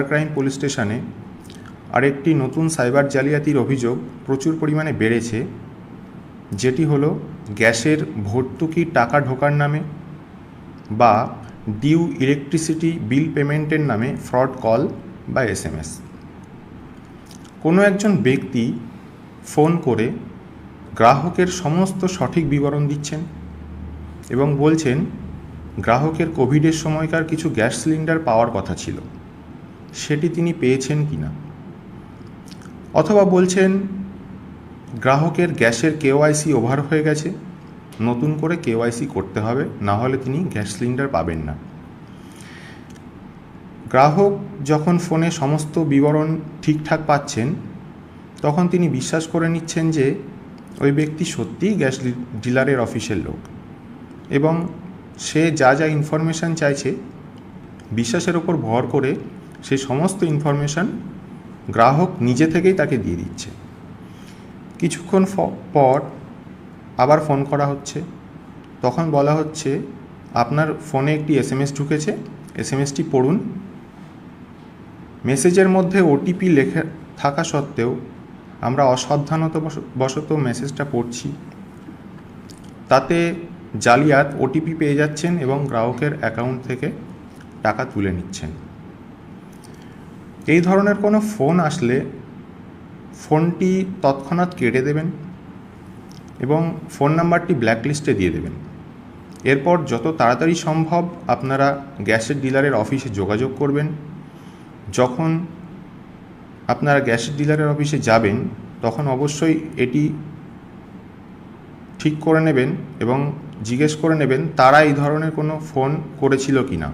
Crime police স্টেশনে আরেকটি নতুন সাইবার জালিয়াতির অভিযোগ প্রচুর পরিমাণে বেড়েছে, যেটি হলো গ্যাসের ভর্তুকির টাকা ঢোকার নামে বা ডিউ ইলেকট্রিসিটি বিল পেমেন্টের নামে ফ্রড কল বা SMS। কোনো একজন ব্যক্তি ফোন করে গ্রাহকের সমস্ত সঠিক বিবরণ দিচ্ছেন এবং বলছেন গ্রাহকের কোভিডের সময়কার কিছু গ্যাস সিলিন্ডার পাওয়ার কথা ছিল, সেটি তিনি পেয়েছেন কিনা, অথবা বলছেন গ্রাহকের গ্যাসের KYC ওভার হয়ে গেছে, নতুন করে KYC করতে হবে, না হলে তিনি গ্যাস সিলিন্ডার পাবেন না। গ্রাহক যখন ফোনে সমস্ত বিবরণ ঠিকঠাক পাচ্ছেন, তখন তিনি বিশ্বাস করে নিচ্ছেন যে ওই ব্যক্তি সত্যিই গ্যাস ডিলারের অফিসের লোক এবং সে যা যা ইনফরমেশান চাইছে বিশ্বাসের ওপর ভর করে সে সমস্ত ইনফরমেশান গ্রাহক নিজে থেকেই তাকে দিয়ে দিচ্ছে। কিছুক্ষণ পর আবার ফোন করা হচ্ছে, তখন বলা হচ্ছে আপনার ফোনে একটি SMS ঢুকেছে, SMSটি পড়ুন। মেসেজের মধ্যে OTP লেখা থাকা সত্ত্বেও আমরা অসাবধানতাবশত মেসেজটা পড়ছি, তাতে জালিয়াত OTP পেয়ে যাচ্ছেন এবং গ্রাহকের অ্যাকাউন্ট থেকে টাকা তুলে নিচ্ছেন। এই ধরনের কোনো ফোন আসলে ফোনটি তৎক্ষণাৎ কেটে দেবেন এবং ফোন নাম্বারটি ব্ল্যাকলিস্টে দিয়ে দেবেন। এরপর যত তাড়াতাড়ি সম্ভব আপনারা গ্যাসের ডিলারের অফিসে যোগাযোগ করবেন। যখন আপনারা গ্যাসের ডিলারের অফিসে যাবেন তখন অবশ্যই এটি ঠিক করে নেবেন এবং জিজ্ঞেস করে নেবেন তারা এই ধরনের কোনো ফোন করেছিল কি না।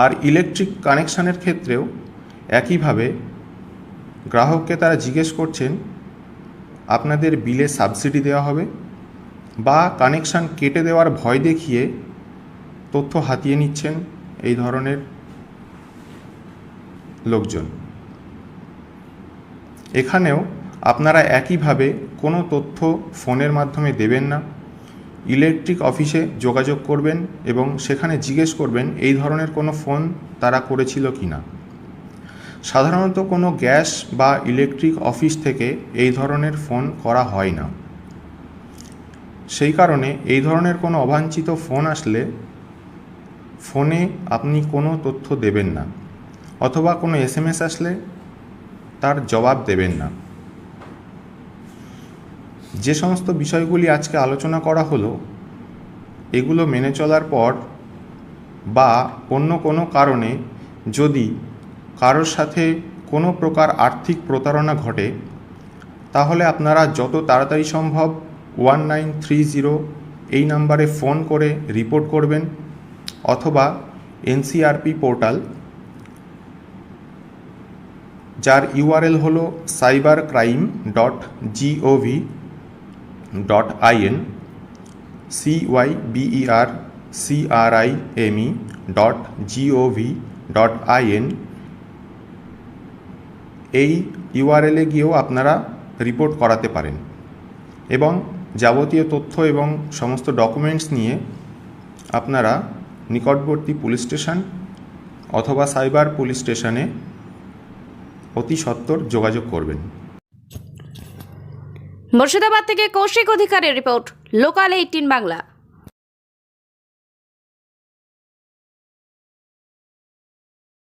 আর ইলেকট্রিক কানেকশানের ক্ষেত্রেও একইভাবে গ্রাহককে তারা জিজ্ঞেস করছেন আপনাদের বিলে সাবসিডি দেওয়া হবে, বা কানেকশান কেটে দেওয়ার ভয় দেখিয়ে তথ্য হাতিয়ে নিচ্ছেন এই ধরনের লোকজন। এখানেও আপনারা একইভাবে কোনো তথ্য ফোনের মাধ্যমে দেবেন না, ইলেকট্রিক অফিসে যোগাযোগ করবেন এবং সেখানে জিজ্ঞেস করবেন এই ধরনের কোনো ফোন তারা করেছিল কি না। সাধারণত কোনো গ্যাস বা ইলেকট্রিক অফিস থেকে এই ধরনের ফোন করা হয় না, সেই কারণে এই ধরনের কোনো অবাঞ্ছিত ফোন আসলে ফোনে আপনি কোনো তথ্য দেবেন না, অথবা কোনো SMS আসলে তার জবাব দেবেন না। যে সমস্ত বিষয়গুলি আজকে আলোচনা করা হলো, এগুলো মেনে চলার পর বা অন্য কোনো কারণে যদি কারোর সাথে কোনো প্রকার আর্থিক প্রতারণা ঘটে, তাহলে আপনারা যত তাড়াতাড়ি সম্ভব 1930 এই নাম্বারে ফোন করে রিপোর্ট করবেন, অথবা NCRP পোর্টাল, যার URL হলো cybercrime.gov.in cybercrime.gov.in। এই URL-এ গিয়েও আপনারা রিপোর্ট করাতে পারেন এবং যাবতীয় তথ্য এবং সমস্ত ডকুমেন্টস নিয়ে আপনারা নিকটবর্তী পুলিশ স্টেশন অথবা সাইবার পুলিশ স্টেশনে অতি সত্বর যোগাযোগ করবেন। মুর্শিদাবাদ থেকে কৌশিক অধিকারের রিপোর্ট, লোকাল 18 বাংলা।